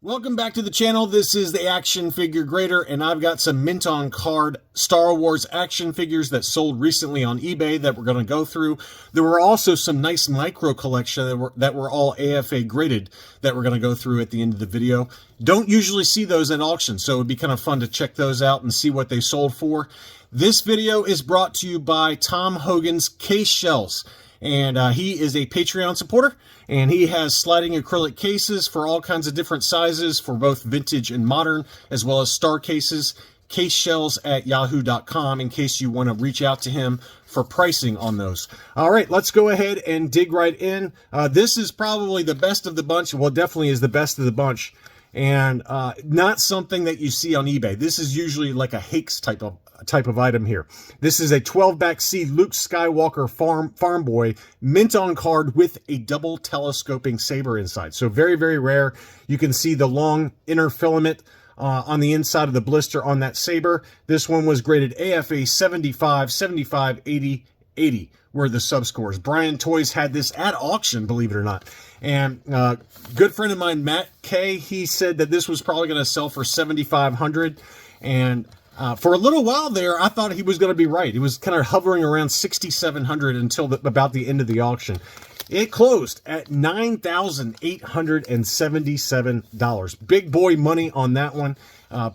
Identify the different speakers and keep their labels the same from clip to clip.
Speaker 1: Welcome back to the channel. This is the Action Figure Grader, and I've got some mint on card Star Wars action figures that sold recently on eBay that we're going to go through. There were also some nice micro collection that were all AFA graded that we're going to go through at the end of the video. Don't usually see those at auction, so it would be kind of fun to check those out and see what they sold for. This video is brought to you by Tom Hogan's Case Shells. And he is a Patreon supporter, and he has sliding acrylic cases for all kinds of different sizes for both vintage and modern, as well as star cases. Caseshells@yahoo.com in case you want to reach out to him for pricing on those. All right, let's go ahead and dig right in. This is probably the best of the bunch. Well, definitely is the best of the bunch, and not something that you see on eBay. This is usually like a Hakes type of item here. This is a 12-back C Luke Skywalker farm boy mint on card with a double telescoping saber inside. So very, very rare. You can see the long inner filament on the inside of the blister on that saber. This one was graded AFA 75, 75, 80, 80 were the subscores. Brian Toys had this at auction, believe it or not. And good friend of mine, Matt K, he said that this was probably going to sell for $7,500. And for a little while there, I thought he was going to be right. He was kind of hovering around $6,700 until about the end of the auction. It closed at $9,877. Big boy money on that one.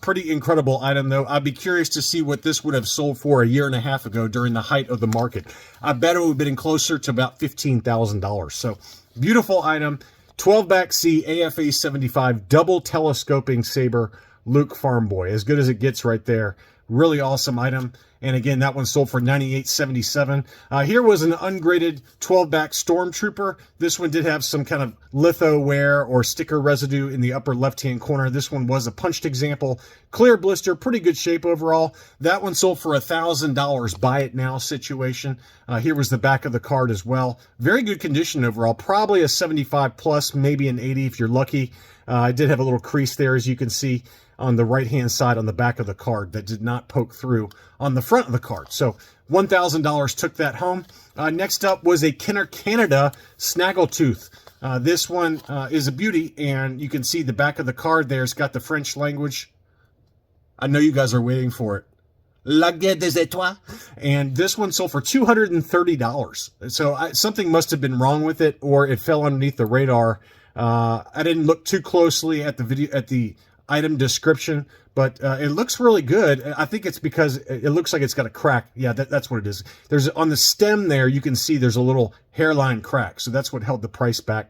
Speaker 1: Pretty incredible item, though. I'd be curious to see what this would have sold for a year and a half ago during the height of the market. I bet it would have been closer to about $15,000. So, beautiful item. 12-back C, AFA 75, double telescoping saber. Luke Farm Boy, as good as it gets right there. Really awesome item. And again, that one sold for $98.77. Here was an ungraded 12-back Stormtrooper. This one did have some kind of litho wear or sticker residue in the upper left-hand corner. This one was a punched example. Clear blister, pretty good shape overall. That one sold for $1,000. Buy it now situation. Here was the back of the card as well. Very good condition overall. Probably a 75 plus, maybe an 80 if you're lucky. I did have a little crease there, as you can see on the right-hand side on the back of the card that did not poke through on the front of the card. So $1,000 took that home. Next up was a Canada Snaggletooth. This one is a beauty, and you can see the back of the card there. It's got the French language. I know you guys are waiting for it. La guerre des étoiles. And this one sold for $230. So something must have been wrong with it, or it fell underneath the radar. I didn't look too closely at the item description, but it looks really good. I think it's because it looks like it's got a crack. Yeah, that's what it is. There's on the stem there, you can see there's a little hairline crack, so that's what held the price back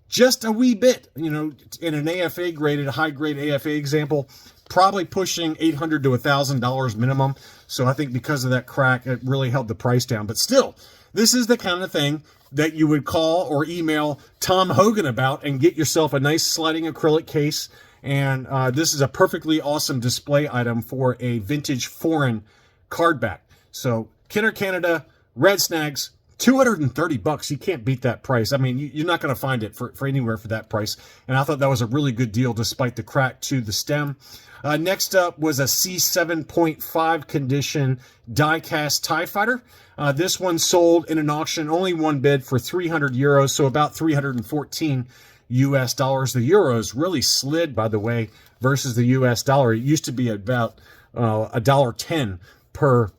Speaker 1: just a wee bit. You know, in an AFA graded, high grade AFA example, probably pushing $800 to $1,000 minimum. So I think because of that crack, it really held the price down. But still, this is the kind of thing that you would call or email Tom Hogan about and get yourself a nice sliding acrylic case. And this is a perfectly awesome display item for a vintage foreign card back. So Canada, Red Snags, $230. You can't beat that price. I mean, you're not going to find it for anywhere for that price. And I thought that was a really good deal despite the crack to the stem. Next up was a C7.5 condition die-cast TIE Fighter. This one sold in an auction, only one bid for €300, so about 314 US dollars. The euros really slid, by the way, versus the US dollar. It used to be about $1.10 per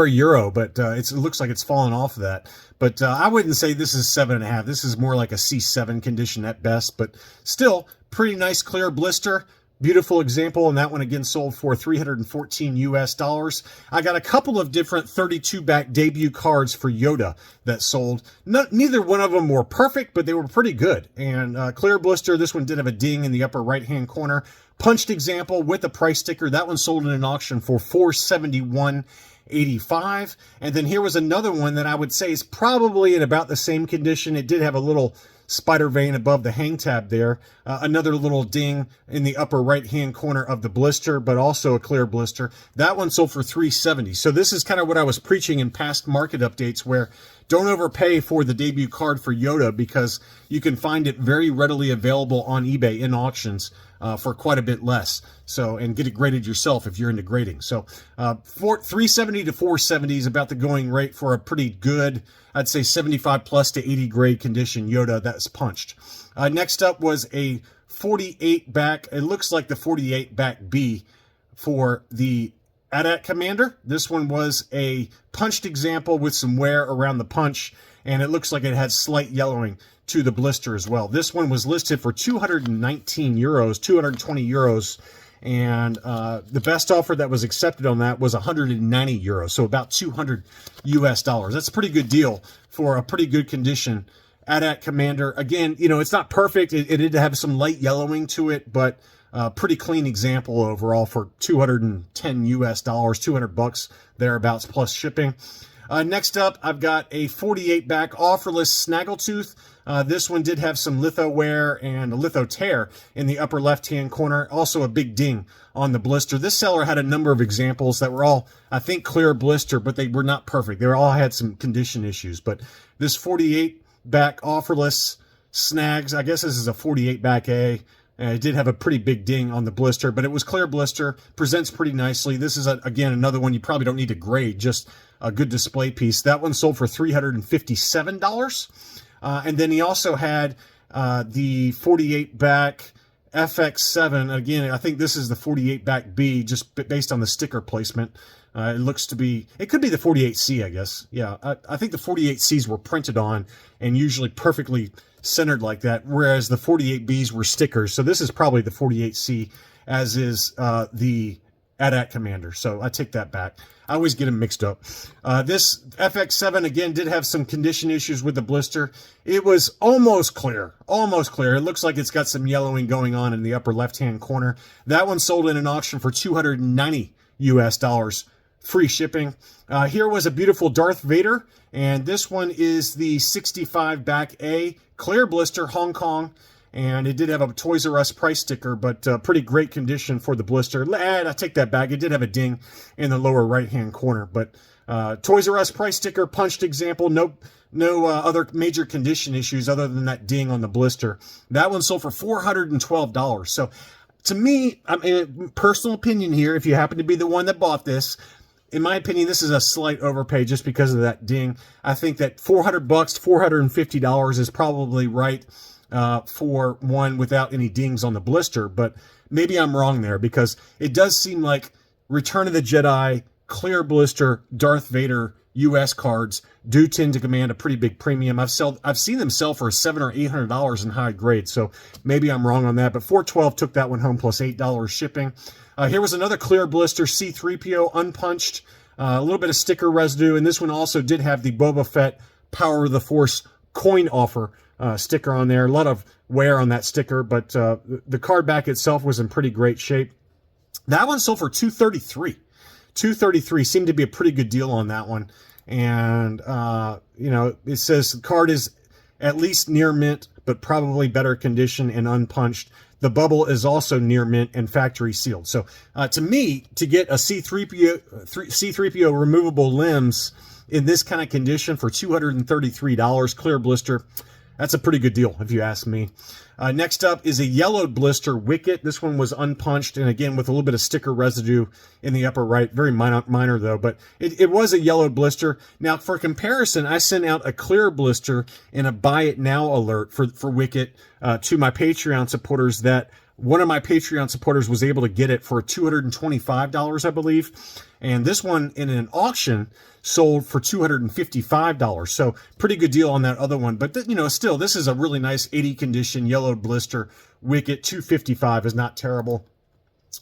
Speaker 1: euro, but it looks like it's fallen off of that. But I wouldn't say this is 7.5. This is more like a C7 condition at best, but still pretty nice clear blister. Beautiful example, and that one again sold for 314 US dollars. I got a couple of different 32-back debut cards for Yoda that sold. Neither one of them were perfect, but they were pretty good. And clear blister, this one did have a ding in the upper right-hand corner. Punched example with a price sticker. That one sold in an auction for $471.85. And then here was another one that I would say is probably in about the same condition. It did have a little spider vein above the hang tab there. Another little ding in the upper right-hand corner of the blister, but also a clear blister. That one sold for $370. So this is kind of what I was preaching in past market updates, where don't overpay for the debut card for Yoda, because you can find it very readily available on eBay in auctions for quite a bit less. So, and get it graded yourself if you're into grading. So, $370 to $470 is about the going rate for a pretty good, I'd say 75 plus to 80 grade condition Yoda that's punched. Next up was a 48 back. It looks like the 48 back B for the ATAK Commander. This one was a punched example with some wear around the punch, and it looks like it had slight yellowing to the blister as well. This one was listed for 219 euros, 220 euros, and the best offer that was accepted on that was 190 euros, so about 200 US dollars. That's a pretty good deal for a pretty good condition ATAK Commander. Again, you know, it's not perfect. It did have some light yellowing to it, but pretty clean example overall for 210 US dollars, 200 bucks thereabouts plus shipping. Next up, I've got a 48 back Offerless Snaggletooth. This one did have some litho wear and a litho tear in the upper left-hand corner. Also a big ding on the blister. This seller had a number of examples that were all, I think, clear blister, but they were not perfect. They all had some condition issues. But this 48 back Offerless Snags, I guess this is a 48 back A. It did have a pretty big ding on the blister, but it was clear blister, presents pretty nicely. This is, again, another one you probably don't need to grade, just a good display piece. That one sold for $357. And then he also had the 48 back FX7. Again, I think this is the 48 back B, just based on the sticker placement. It looks to be, it could be the 48C, I guess. Yeah, I think the 48Cs were printed on and usually perfectly centered like that, whereas the 48Bs were stickers. So this is probably the 48C, as is the ATAK Commander. So I take that back. I always get them mixed up. This FX7, again, did have some condition issues with the blister. It was almost clear, almost clear. It looks like it's got some yellowing going on in the upper left-hand corner. That one sold in an auction for 290 US dollars, free shipping. Here was a beautiful Darth Vader, and this one is the 65 back A, clear blister, Hong Kong. And it did have a Toys R Us price sticker, but pretty great condition for the blister. I take that back. It did have a ding in the lower right-hand corner, but Toys R Us price sticker, punched example, no other major condition issues other than that ding on the blister. That one sold for $412. So to me, I mean, personal opinion here, if you happen to be the one that bought this, in my opinion, this is a slight overpay just because of that ding. I think that $400, $450 is probably right for one without any dings on the blister, but maybe I'm wrong there, because it does seem like Return of the Jedi, clear blister, Darth Vader US cards do tend to command a pretty big premium. I've seen them sell for $700 or $800 in high grade, so maybe I'm wrong on that, but $412 took that one home plus $8 shipping. Here was another clear blister C-3PO unpunched, a little bit of sticker residue, and this one also did have the Boba Fett Power of the Force coin offer sticker on there. A lot of wear on that sticker, but the card back itself was in pretty great shape. That one sold for $233. $233 seemed to be a pretty good deal on that one. And, you know, it says the card is at least near mint, but probably better condition and unpunched. The bubble is also near mint and factory sealed. So to me, to get a C-3PO removable limbs in this kind of condition for $233, clear blister, that's a pretty good deal, if you ask me. Next up is a yellowed blister Wicket. This one was unpunched, and again, with a little bit of sticker residue in the upper right. Very minor though, but it was a yellowed blister. Now, for comparison, I sent out a clear blister and a buy it now alert for Wicket to my Patreon supporters, that one of my Patreon supporters was able to get it for $225, I believe. And this one in an auction sold for $255. So pretty good deal on that other one. But, you know, still, this is a really nice 80 condition yellowed blister Wicket. $255 is not terrible.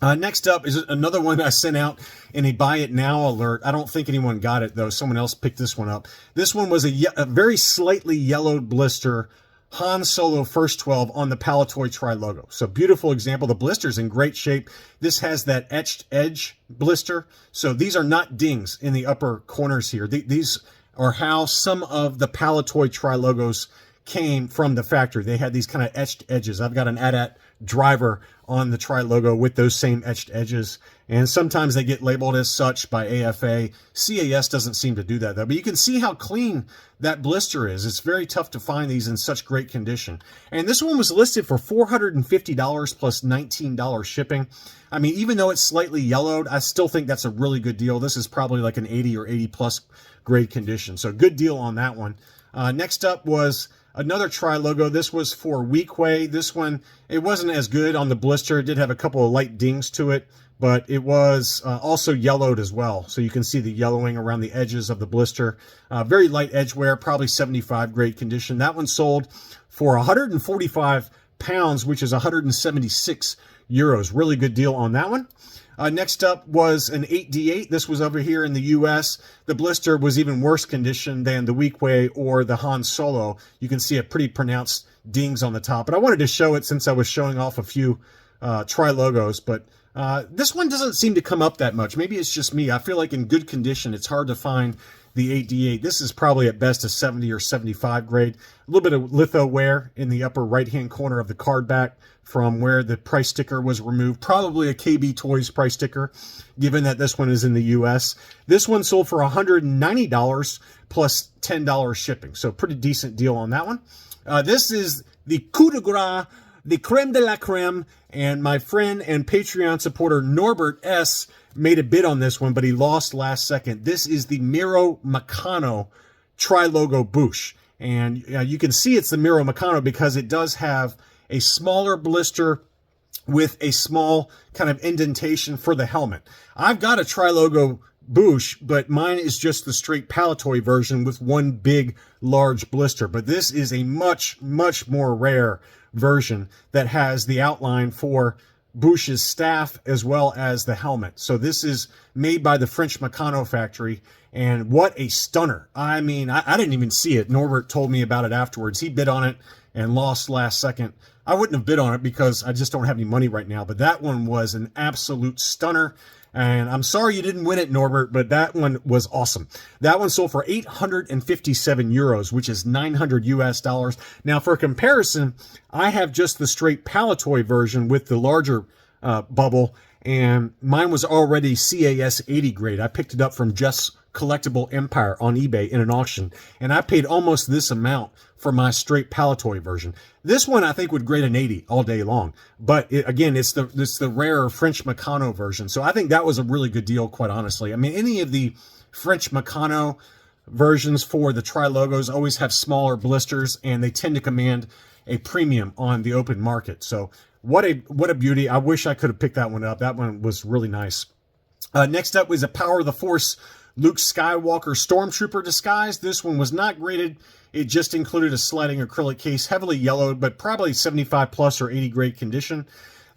Speaker 1: Next up is another one I sent out in a buy it now alert. I don't think anyone got it, though. Someone else picked this one up. This one was a very slightly yellowed blister Han Solo First 12 on the Palatoy Tri Logo. So beautiful example. The blister's in great shape. This has that etched edge blister. So these are not dings in the upper corners here. These are how some of the Palatoy Tri Logos came from the factory. They had these kind of etched edges. I've got an ATST Driver on the Tri Logo with those same etched edges, and sometimes they get labeled as such by AFA. CAS doesn't seem to do that though, but you can see how clean that blister is. It's very tough to find these in such great condition. And this one was listed for $450 plus $19 shipping. I mean, even though it's slightly yellowed, I still think that's a really good deal. This is probably like an 80 or 80 plus grade condition. So good deal on that one. Next up was Another Tri Logo. This was for Weequay. This one, it wasn't as good on the blister. It did have a couple of light dings to it, but it was also yellowed as well. So you can see the yellowing around the edges of the blister. Very light edge wear, probably 75 grade condition. That one sold for 145 pounds, which is 176 euros. Really good deal on that one. Next up was an 8D8. This was over here in the US. The blister was even worse condition than the Weequay or the Han Solo. You can see a pretty pronounced dings on the top. But I wanted to show it since I was showing off a few Tri Logos. But this one doesn't seem to come up that much. Maybe it's just me. I feel like in good condition, it's hard to find the 8D8. This is probably at best a 70 or 75 grade. A little bit of litho wear in the upper right-hand corner of the card back from where the price sticker was removed. Probably a KB Toys price sticker, given that this one is in the US. This one sold for $190 plus $10 shipping. So pretty decent deal on that one. This is the coup de grace, the creme de la creme, and my friend and Patreon supporter Norbert S. made a bid on this one, but he lost last second. This is the MEO Macano Tri Logo Boosh. And you can see it's the MEO Macano because it does have a smaller blister with a small kind of indentation for the helmet. I've got a Tri Logo Boosh, but mine is just the straight paletoy version with one big, large blister. But this is a much, much more rare version that has the outline for Boosh's staff as well as the helmet. So this is made by the French Macano factory, and what a stunner. I mean, I didn't even see it. Norbert told me about it afterwards. He bid on it and lost last second. I wouldn't have bid on it because I just don't have any money right now, but that one was an absolute stunner. And I'm sorry you didn't win it, Norbert, but that one was awesome. That one sold for 857 euros, which is 900 US dollars. Now, for comparison, I have just the straight paletoy version with the larger bubble, and mine was already CAS 80 grade. I picked it up from Just Collectible Empire on eBay in an auction, and I paid almost this amount for my straight paletoy version. This one I think would grade an 80 all day long, but again, it's the rarer French Macano version, so I think that was a really good deal, quite honestly. I mean, any of the French Macano versions for the Tri Logos always have smaller blisters, and they tend to command a premium on the open market. So what a beauty. I wish I could have picked that one up. That one was really nice. Next up was a Power of the Force Luke Skywalker Stormtrooper Disguise. This one was not graded. It just included a sliding acrylic case, heavily yellowed, but probably 75 plus or 80 grade condition.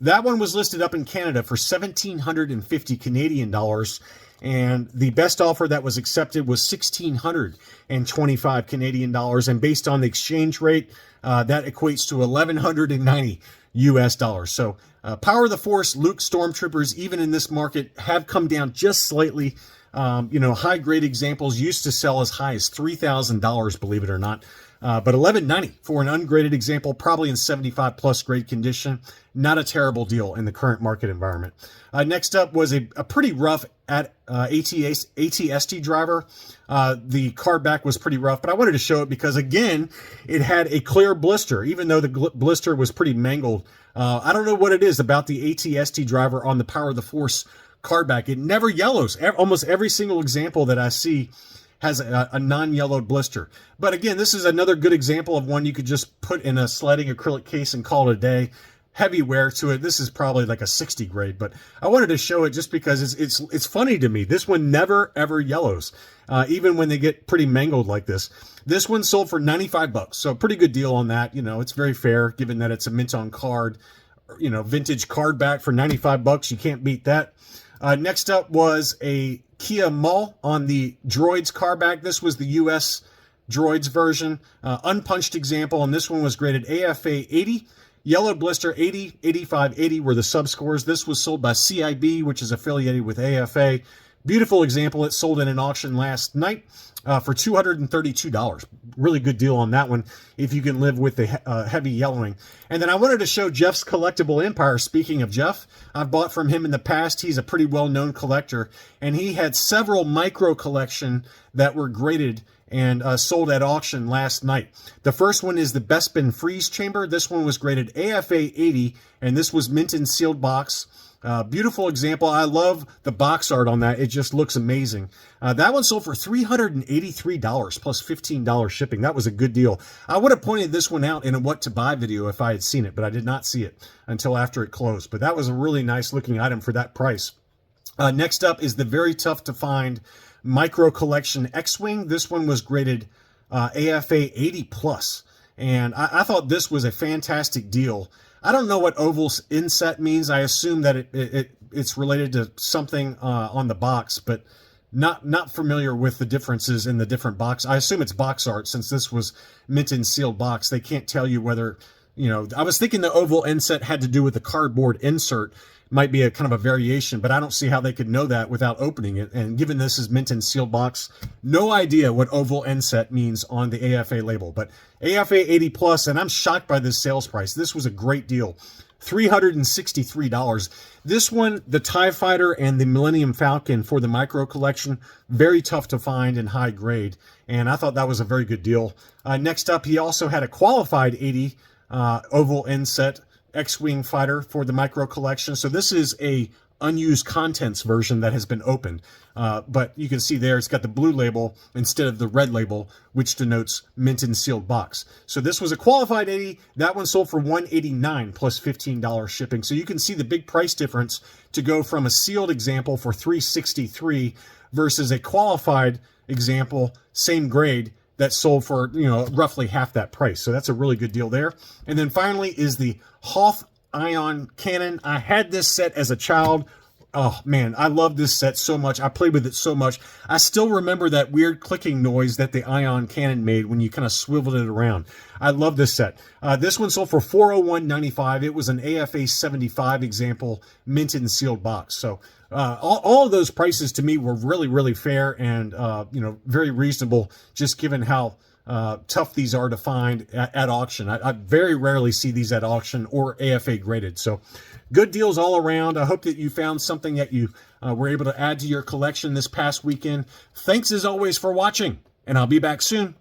Speaker 1: That one was listed up in Canada for 1,750 Canadian dollars, and the best offer that was accepted was 1,625 Canadian dollars, and based on the exchange rate, that equates to 1,190 US dollars. So Power of the Force Luke Stormtroopers, even in this market, have come down just slightly. High grade examples used to sell as high as $3,000, believe it or not. But $11.90 for an ungraded example, probably in 75 plus grade condition. Not a terrible deal in the current market environment. Next up was a pretty rough ATST Driver. The card back was pretty rough, but I wanted to show it because, again, it had a clear blister, even though the blister was pretty mangled. I don't know what it is about the ATST Driver on the Power of the Force card back. It never yellows. Almost every single example that I see has a non-yellowed blister. But again, this is another good example of one you could just put in a sliding acrylic case and call it a day. Heavy wear to it. This is probably like a 60 grade, but I wanted to show it just because it's funny to me. This one never ever yellows, even when they get pretty mangled like this. This one sold for 95 bucks, so pretty good deal on that. You know, it's very fair given that it's a mint on card, vintage card back for 95 bucks. You can't beat that. Next up was a Kia Mall on the Droids card back. This was the US Droids version, unpunched example, and this one was graded AFA 80. Yellow blister 80, 85, 80 were the sub-scores. This was sold by CIB, which is affiliated with AFA. Beautiful example. It sold in an auction last night for $232. Really good deal on that one if you can live with the heavy yellowing. And then I wanted to show Jeff's Collectible Empire. Speaking of Jeff, I've bought from him in the past. He's a pretty well-known collector, and he had several micro collection that were graded and sold at auction last night. The first one is the Besin Freeze Chamber. This one was graded AFA 80, and this was mint and sealed box. Beautiful example. I love the box art on that. It just looks amazing. That one sold for $383 plus $15 shipping. That was a good deal. I would have pointed this one out in a what to buy video if I had seen it, but I did not see it until after it closed. But that was a really nice looking item for that price. Next up is the very tough to find Micro Collection X-Wing. This one was graded AFA 80 plus, and I thought this was a fantastic deal. I don't know what oval inset means. I assume that it's related to something on the box, but not familiar with the differences in the different box. I assume it's box art since this was mint and sealed box. They can't tell you whether, you know, I was thinking the oval inset had to do with the cardboard insert. Might be a kind of a variation, but I don't see how they could know that without opening it. And given this is mint and sealed box, no idea what oval inset means on the AFA label. But AFA 80 plus, and I'm shocked by this sales price. This was a great deal. $363. This one, the TIE Fighter and the Millennium Falcon for the Micro Collection, very tough to find and high grade. And I thought that was a very good deal. Next up, he also had a qualified 80 oval inset X-Wing fighter for the Micro Collection. So this is a unused contents version that has been opened. But you can see there it's got the blue label instead of the red label, which denotes mint and sealed box. So this was a qualified 80. That one sold for $189 plus $15 shipping. So you can see the big price difference to go from a sealed example for $363 versus a qualified example, same grade, that sold for, you know, roughly half that price. So that's a really good deal there. And then finally is the Hoth Ion Cannon. I had this set as a child. Oh man, I love this set so much. I played with it so much. I still remember that weird clicking noise that the Ion Cannon made when you kind of swiveled it around. I love this set. This one sold for $401.95. It was an AFA 75 example, mint and sealed box. So all of those prices to me were really, really fair and you know, very reasonable, just given how tough these are to find at auction. I very rarely see these at auction or AFA graded. So good deals all around. I hope that you found something that you were able to add to your collection this past weekend. Thanks as always for watching, and I'll be back soon.